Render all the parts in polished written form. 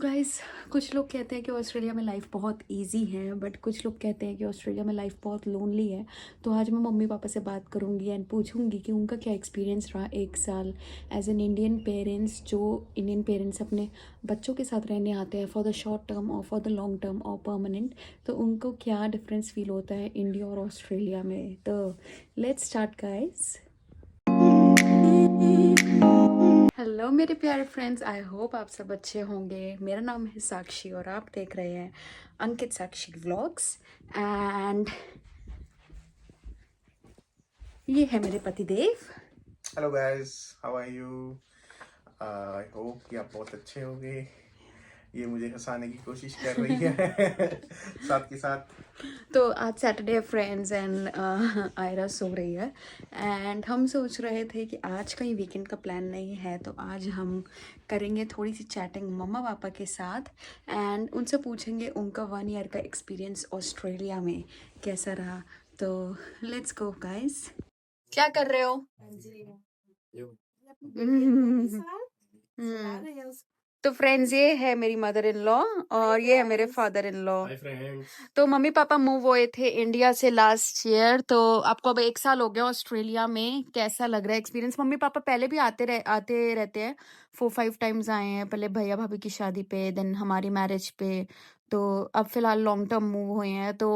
Guys, कुछ लोग कहते हैं कि ऑस्ट्रेलिया में लाइफ बहुत इजी है, बट कुछ लोग कहते हैं कि ऑस्ट्रेलिया में लाइफ बहुत लोनली है। तो आज मैं मम्मी पापा से बात करूंगी एंड पूछूंगी कि उनका क्या एक्सपीरियंस रहा 1 साल एज एन इंडियन पेरेंट्स, जो इंडियन पेरेंट्स अपने बच्चों के साथ रहने आते हैं फॉर द शॉर्ट टर्म और फॉर द लॉन्ग टर्म और परमानेंट। तो उनको क्या डिफरेंस फील होता है इंडिया और ऑस्ट्रेलिया में। तो लेट्स स्टार्ट गाइस। हेलो मेरे प्यारे फ्रेंड्स, आई होप आप सब अच्छे होंगे। मेरा नाम है साक्षी और आप देख रहे हैं अंकित साक्षी व्लॉग्स। एंड ये है मेरे पति देव। Hello guys, how are you? I hope कि आप बहुत अच्छे होंगे। ये मुझे हंसाने की कोशिश कर रही है साथ के साथ। तो आज सैटरडे है फ्रेंड्स एंड आयरा सो रही है। एंड हम सोच रहे थे कि आज कहीं वीकेंड का प्लान नहीं है, तो आज हम करेंगे थोड़ी सी चैटिंग मम्मा पापा के साथ एंड उनसे पूछेंगे उनका 1 ईयर का एक्सपीरियंस ऑस्ट्रेलिया में कैसा रहा। तो लेट्स गो गाइस। क्या कर रहे हो? हम्म। तो फ्रेंड्स, ये है मेरी मदर इन लॉ और ये है मेरे father in law. Hi friends. तो मम्मी पापा मूव हुए थे इंडिया से लास्ट ईयर। तो आपको अब 1 साल हो गया ऑस्ट्रेलिया में। कैसा लग रहा है एक्सपीरियंस? मम्मी पापा पहले भी आते रहते हैं, 4-5 टाइम्स आए हैं। पहले भैया भाभी की शादी पे, देन हमारी मैरिज पे। तो अब फिलहाल लॉन्ग टर्म मूव हुए हैं। तो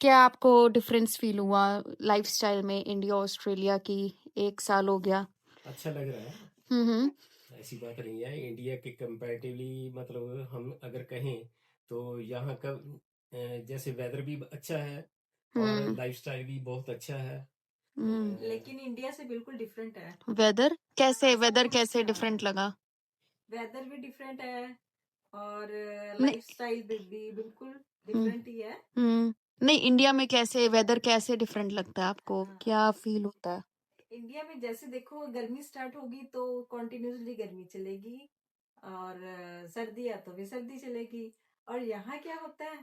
क्या आपको डिफरेंस फील हुआ लाइफस्टाइल में इंडिया ऑस्ट्रेलिया की? 1 साल हो गया। अच्छा लग रहा है। हम्म। ऐसी बात नहीं है, इंडिया के कंपैरेटिवली मतलब हम अगर कहें तो यहाँ का जैसे वेदर भी अच्छा है और हम्म। लाइफस्टाइल भी बहुत अच्छा है। लेकिन इंडिया से बिल्कुल डिफरेंट है। वेदर कैसे डिफरेंट लगा? वेदर भी डिफरेंट है और नहीं। लाइफस्टाइल भी बिल्कुल हम्म। डिफरेंट ही है। नहीं, इंडिया में कैसे वेदर कैसे डिफरेंट लगता है आपको? हाँ, क्या फील होता है? इंडिया में जैसे देखो गर्मी स्टार्ट होगी तो कॉन्टिन्यूसली गर्मी चलेगी और सर्दी है तो भी सर्दी चलेगी। और यहाँ क्या होता है,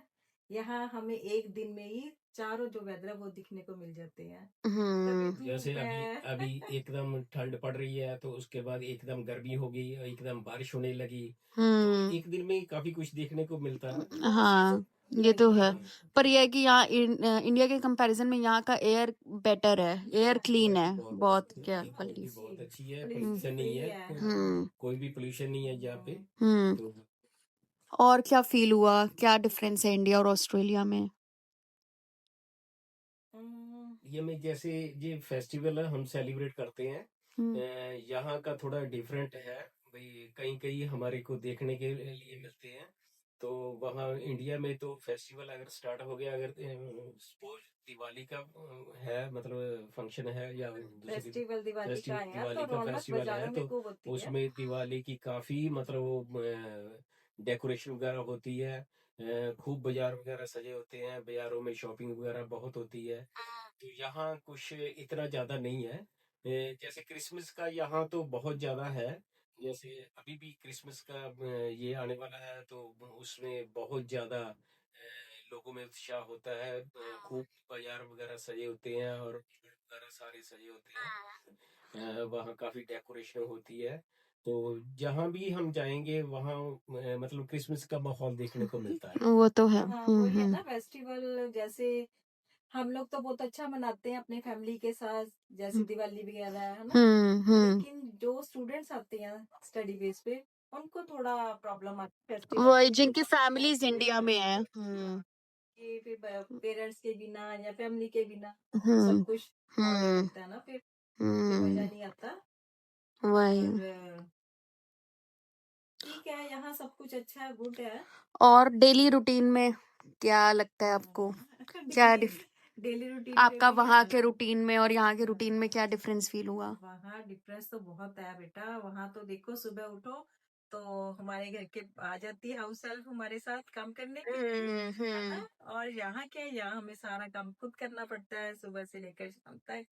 यहाँ हमें एक दिन में ही चारों जो वेदर है वो दिखने को मिल जाते हैं। कभी हम्म। जैसे धूप अभी है अभी एकदम ठंड पड़ रही है तो उसके बाद एकदम गर्मी हो गई और एकदम बारिश होने लगी। तो हम्म। एक दिन में ही काफी कुछ देखने को मिलता है। बहुत हाँ, सीजन ये तो लगी है। है। पर यह है कि यहाँ इंडिया के कंपैरिजन में यहाँ का एयर बेटर है, एयर क्लीन है, क्वालिटी बहुत क्या की क्वालिटी। क्वालिटी बहुत अच्छी है, पोल्यूशन पोल्यूशन नहीं फ्री है। है। हम्म। कोई भी पोल्यूशन नहीं है यहाँ पे। हम्म। तो और क्या फील हुआ? क्या डिफरेंस है इंडिया और ऑस्ट्रेलिया में? हम्म, ये में जैसे ये फेस्टिवल है हम सेलिब्रेट करते हैं, हम्म। यहाँ का थोड़ा डिफरेंट है। भाई कहीं कहीं हमारे को देखने के लिए मिलते हैं। तो वहाँ इंडिया में तो फेस्टिवल अगर स्टार्ट हो गया, अगर सपोज दिवाली का है मतलब फंक्शन है या दूसरी फेस्टिवल दिवाली का है तो दिवाली का रौनक फेस्टिवल है बाजारों में तो खूब होती है। उसमें दिवाली की काफी मतलब वो डेकोरेशन वगैरह होती है। खूब बाजार वगैरह सजे होते हैं, बाजारों में शॉपिंग वगैरह बहुत होती है। तो यहाँ कुछ इतना ज्यादा नहीं है। जैसे क्रिसमस का यहाँ तो बहुत ज्यादा है। जैसे अभी भी क्रिसमस का ये आने वाला है तो उसमें बहुत ज्यादा लोगों में उत्साह होता है। खूब बाजार वगैरह सजे होते हैं और वगैरह सारे सजे होते हैं। वहाँ काफी डेकोरेशन होती है। तो जहाँ भी हम जाएंगे वहाँ मतलब क्रिसमस का माहौल देखने को मिलता है। वो तो है। हाँ वही है ना फेस्टिवल। जैसे हम लोग तो बहुत अच्छा मनाते हैं अपने फैमिली के साथ, जैसे दिवाली वगैरह है ना। लेकिन जो स्टूडेंट्स आते हैं स्टडी बेस पे उनको थोड़ा प्रॉब्लम आती है फेस्टिवल वही, में जिनकी फैमिलीज इंडिया में है। कि फिर पेरेंट्स के बिना या फैमिली के बिना सब हम्म। कुछ ऑड हम्म। लगता है ना, फिर मजा हम्म। नहीं आता। वही। और ठीक है, यहाँ सब कुछ अच्छा है, गुड है। और डेली रूटीन में क्या लगता है आपको? क्या डेली डेली रूटीन पे आपका भी वहाँ के रूटीन में और यहाँ के रूटीन में क्या डिफरेंस फील हुआ? वहाँ डिफरेंस तो बहुत है बेटा। वहाँ तो देखो सुबह उठो तो हमारे घर के आ जाती है हाउस हेल्प हमारे साथ काम करने के लिए, है ना। और यहाँ क्या है, यहाँ हमें सारा काम खुद करना पड़ता है सुबह से लेकर शाम तक।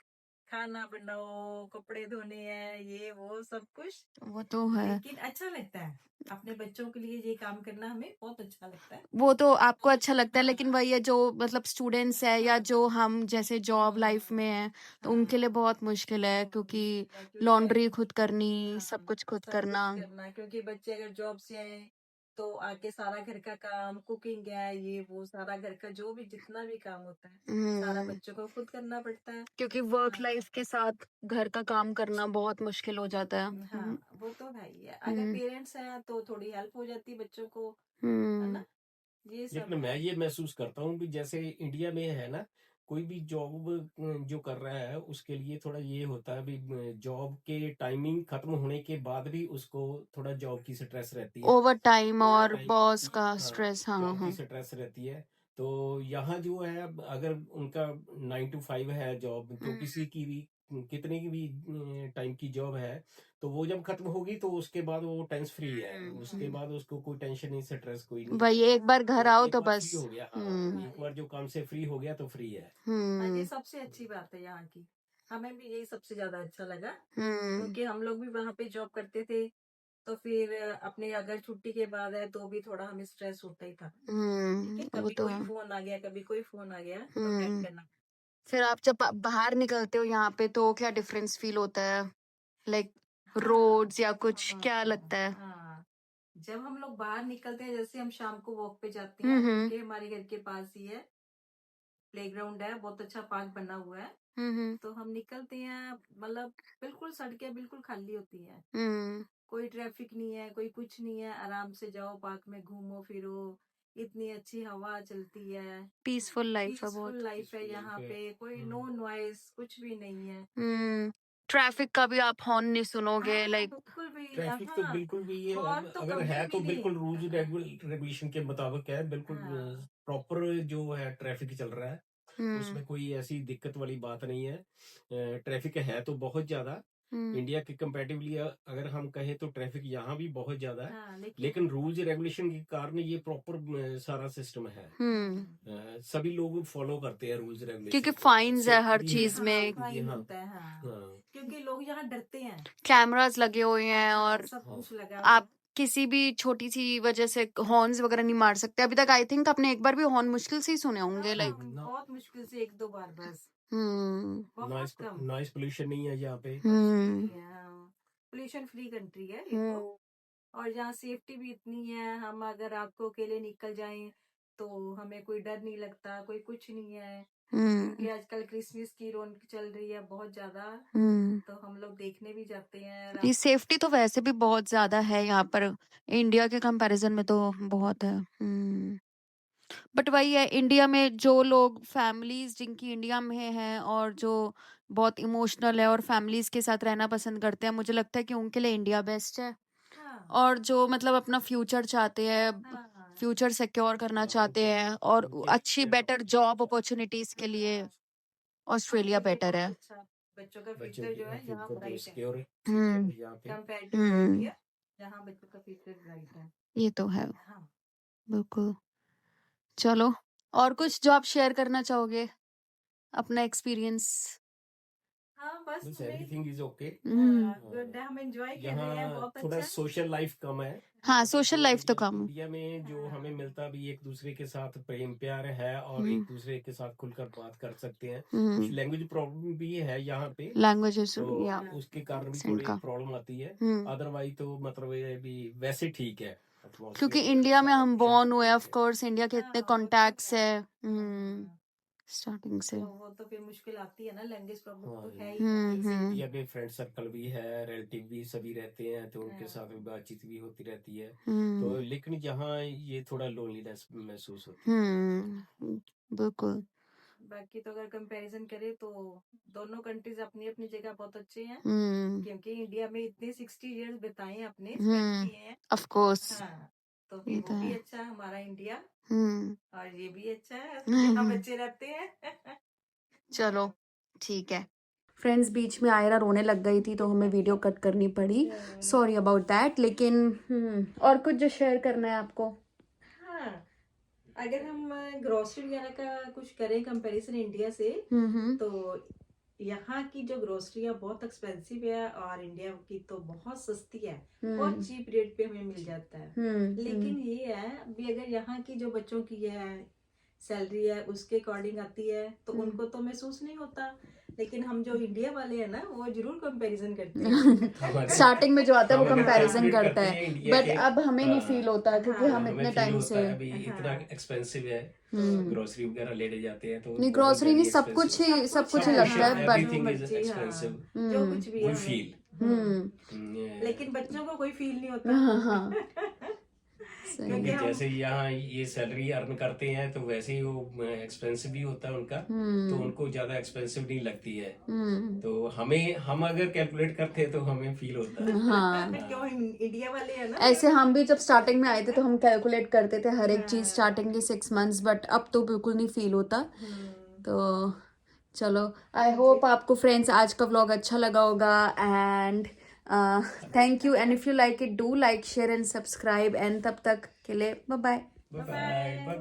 खाना बनाओ, कपड़े धोने हैं, ये वो सब कुछ। वो तो है। लेकिन अच्छा लगता है, अपने बच्चों के लिए ये काम करना हमें बहुत अच्छा लगता है। वो तो आपको अच्छा लगता है, हाँ लेकिन वही है जो मतलब स्टूडेंट्स है या जो हम जैसे जॉब लाइफ में है, तो उनके लिए बहुत मुश्किल है, बहुत क्योंकि मुश्किल है, क्योंकि लॉन्ड्री खुद करनी, हाँ सब कुछ खुद सब करना। कुछ करना, क्योंकि बच्चे अगर जॉब से आए तो आके सारा घर का काम, कुकिंग है, ये वो सारा घर का जो भी जितना भी काम होता है, सारा बच्चों को खुद करना पड़ता है। क्योंकि वर्क हाँ। लाइफ के साथ घर का काम करना बहुत मुश्किल हो जाता है। हाँ, वो तो है ही है। अगर पेरेंट्स हैं तो थोड़ी हेल्प हो जाती है बच्चों को, है ना? ये सब लेकिन मैं है। ये महसूस करता हूँ कि जैसे इंडिया में है ना, कोई भी जॉब जो कर रहा है उसके लिए थोड़ा ये होता है भी जॉब के टाइमिंग खत्म होने के बाद भी उसको थोड़ा जॉब की स्ट्रेस रहती है, ओवर टाइम और टाइम बॉस का हाँ स्ट्रेस। हाँ जॉब की हाँ। स्ट्रेस रहती है। तो यहाँ जो है अगर उनका 9 to 5 है जॉब, तो किसी की भी कितने की भी टाइम की जॉब है, तो वो जब खत्म होगी तो उसके बाद वो टेंस फ्री है, उसके बाद उसको कोई टेंशन नहीं, स्ट्रेस कोई नहीं। भाई एक बार घर तो आओ एक तो बार बस। फ्री हो गया, हाँ हम्म एक बार जो काम से फ्री हो गया तो फ्री है। हाँ, ये हम्म सबसे अच्छी बात है यहाँ की। हमें भी यही सबसे ज्यादा अच्छा लगा, हम्म क्योंकि हम लोग भी वहाँ पे जॉब करते थे, तो फिर अपने अगर छुट्टी के बाद है तो भी थोड़ा हमें स्ट्रेस होता ही था। ठीक है, वो कभी तो कोई है। फोन आ गया, कभी कोई फोन आ गया, तो अटेंड हम्म करना। फिर आप जब बाहर निकलते हो यहाँ पे तो क्या डिफरेंस फील होता है, लाइक हाँ रोड्स या कुछ, हाँ क्या हाँ लगता है? हाँ। जब हम लोग बाहर निकलते हैं, जैसे हम शाम को वॉक पे जाते हैं, हम्म क्योंकि हमारे घर के पास ही है, प्लेग्राउंड है, बहुत अच्छा पार्क बना हुआ है। हम्म तो हम निकलते हैं, मतलब बिल्कुल सड़कें बिल्कुल खाली होती हैं, हम्म कोई ट्रैफिक नहीं है, कोई कुछ नहीं है, आराम से जाओ पार्क में, घूमो फिरो, इतनी अच्छी हवा चलती है, पीसफुल लाइफ है पीसफुल बहुत। लाइफ है पीसफुल यहाँ लाइफ है। पे, कोई नो नॉइस, कुछ भी नहीं है। ट्रैफिक का भी आप हॉर्न नहीं सुनोगे, हाँ, लाइक। बिल्कुल भी ट्रैफिक तो यहाँ बिल्कुल भी है, हॉर्न तो अगर कभी है भी तो नहीं। बिल्कुल रूल्स रेगुलेशन के मुताबिक है, बिल्कुल हाँ प्रॉपर जो है ट्रैफिक चल रहा है, हम्म उसमें कोई ऐसी दिक्कत वाली बात नहीं है। ट्रैफिक है तो बहुत ज्यादा, हम्म इंडिया के कंपैरेटिवली अगर हम कहें तो ट्रैफिक यहाँ भी बहुत ज्यादा है। हाँ, लेकिन लेकिन रूल्स रेगुलेशन के कारण ये प्रॉपर सारा सिस्टम है। हम्म सभी लोग फॉलो करते हैं रूल्स क्योंकि रेगुलेशन को, फाइन्स है सेफ्टी हर भी है। चीज हाँ में, ये फाइन हाँ होता है, हाँ, हाँ क्योंकि लोग यहाँ डरते हैं। कैमरास लगे हुए हैं, हाँ, और सब हाँ कुछ लगा हुआ आप है। किसी भी छोटी सी वजह से हॉर्न्स वगैरह नहीं मार सकते। अभी तक आई थिंक आपने एक बार भी हॉर्न मुश्किल से ही सुने होंगे, लाइक। हाँ, ना, बहुत मुश्किल से एक दो बार बस, हम्म बहुत कम। नॉइस पोल्यूशन नहीं है यहाँ पे। कुछ भी हम्म नहीं है, पोल्यूशन फ्री कंट्री है ये तो। हम्म और यहाँ सेफ्टी भी इतनी है, हम अगर आपको अकेले निकल जाएं तो हमें कोई डर नहीं लगता, कोई कुछ नहीं है, हम्म क्योंकि आजकल क्रिसमस की रौनक चल रही है बहुत ज्यादा, हम्म तो हम लोग देखने भी जाते हैं ये रात। सेफ्टी तो वैसे भी बहुत ज्यादा है यहाँ पर, इंडिया के कंपैरिजन में तो बहुत है। बट वही है, इंडिया में जो लोग फैमिलीज जिनकी इंडिया में हैं और जो बहुत इमोशनल है और फैमिलीज के साथ रहना पसंद करते हैं, मुझे लगता है कि उनके लिए इंडिया बेस्ट है। हाँ और जो मतलब अपना फ्यूचर चाहते हैं, हाँ, फ्यूचर सिक्योर करना हाँ चाहते हैं और उनके अच्छी लिए बेटर जॉब अपॉर्चुनिटीज के लिए हाँ, ऑस्ट्रेलिया उनके लिए बेटर है। बहुत अच्छा। बच्चों का बच्चों फ्यूचर की जो है यहाँ फ्यूचर जो ब्राइट है, सिक्योर हम्म है यहाँ पे। कंपेरेटिव टू हम्म इंडिया, यहाँ बच्चों का फ्यूचर ब्राइट है। ये तो है, हाँ बिल्कुल। चलो, और कुछ जो आप शेयर करना चाहोगे, अपना एक्सपीरियंस? हाँ, बस बस नहीं, एवरीथिंग इज ओके। गुड है, हम एंजॉय कर रहे हैं, यहाँ बहुत थोड़ा अच्छा है। सोशल लाइफ कम है। हाँ, हाँ सोशल लाइफ तो कम। इंडिया में जो हमें हाँ मिलता भी एक दूसरे के साथ प्रेम प्यार है, और एक हम्म दूसरे के साथ खुलकर बात कर सकते हैं। कुछ हम्म लैंग्वेज प्रॉब्लम भी है यहाँ पे, लैंग्वेजेस तो या हाँ उसके कारण भी एक्सेंट थोड़ी का। प्रॉब्लम आती है। हम्म अदरवाइज तो मतलब ये भी वैसे ठीक है, क्योंकि एटमॉस्फेयर इंडिया में सारा हम कुछ है बॉर्न हुए, ऑफ ठीक है। कोर्स इंडिया के इतने हाँ, वो तो कॉन्टैक्ट्स है। है हाँ, स्टार्टिंग से। तो वो तो फिर मुश्किल आती है ना, लैंग्वेज प्रॉब्लम हाँ तो है ही है बेसिक। इंडिया में फ्रेंड सर्कल भी है, रिलेटिव भी सभी रहते हैं, तो उनके साथ भी बातचीत भी होती रहती है। तो लेकिन यहाँ ये थोड़ा लोनलीनेस महसूस होती है। बिल्कुल। बाकी तो अगर कंपैरिजन करें तो दोनों कंट्रीज अपनी अपनी जगह बहुत अच्छे हैं, हम्म क्योंकि इंडिया में इतने 60 इयर्स बिताए हैं, अपने स्पेंड किए हैं। Of course. हाँ, तो ये फिर तो वो भी है। अच्छा है हमारा इंडिया, हम्म और ये भी अच्छा है यहाँ बच्चे रहते हैं। चलो, ठीक है। फ्रेंड्स, बीच में आयरा रोने लग गई थी तो हमें वीडियो कट करनी पड़ी, सॉरी अबाउट दैट। लेकिन और कुछ जो शेयर करना है आपको? हाँ, अगर हम ग्रोसरी वगैरह का कुछ करें कंपैरिजन इंडिया से, तो यहाँ की जो ग्रोसरी है बहुत एक्सपेंसिव है, और इंडिया की तो बहुत सस्ती है, बहुत चीप रेट पे हमें मिल जाता है। लेकिन ये है भी, अगर यहाँ की जो बच्चों की है सैलरी है उसके अकॉर्डिंग आती है, तो उनको तो महसूस नहीं होता। लेकिन हम जो इंडिया वाले हैं ना, वो जरूर कंपैरिजन करते हैं। स्टार्टिंग में जो आता है वो हम अगर कंपैरिजन calculate करता करते है, हैं इंडिया बट के, अब हमें नहीं हाँ, फील होता क्योंकि हाँ, हम हमें इतने फील टाइम होता से है अभी इतना हाँ। एक्सपेंसिव है, हम्म ग्रोसरी वगैरह लेने जाते हैं तो नहीं, बहुत ग्रोसरी नहीं, ज्यादा सब कुछ एक्सपेंसिव, ही सब कुछ ही सब कुछ लगता है, बट जो एवरीथिंग इज मर्जी, हाँ, एक्सपेंसिव, जो कुछ भी है वी हमें। फील। लेकिन बच्चों को कोई फील नहीं होता। हाँ हाँ सही क्योंकि क्योंकि है। हम जैसे यहाँ ये सैलरी अर्न करते हैं तो वैसे ही वो एक्सपेंसिव भी होता है उनका, तो उनको ज्यादा एक्सपेंसिव नहीं लगती है। तो हम अगर कैलकुलेट करते हैं तो हमें फील होता है। हाँ क्यों इंडिया वाले हैं ना। ऐसे हम भी जब स्टार्टिंग में आए थे तो हम कैलकुलेट करते थे हर एक चीज हाँ। स्टार्टिंग के 6 मंथ्स, बट अब तो बिल्कुल नहीं फील होता। तो चलो, आई होप आपको फ्रेंड्स आज का व्लॉग अच्छा लगा होगा, and thank you, and if you like it do like share and subscribe, and तब तक के लिए bye bye. Bye bye bye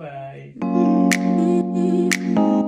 bye.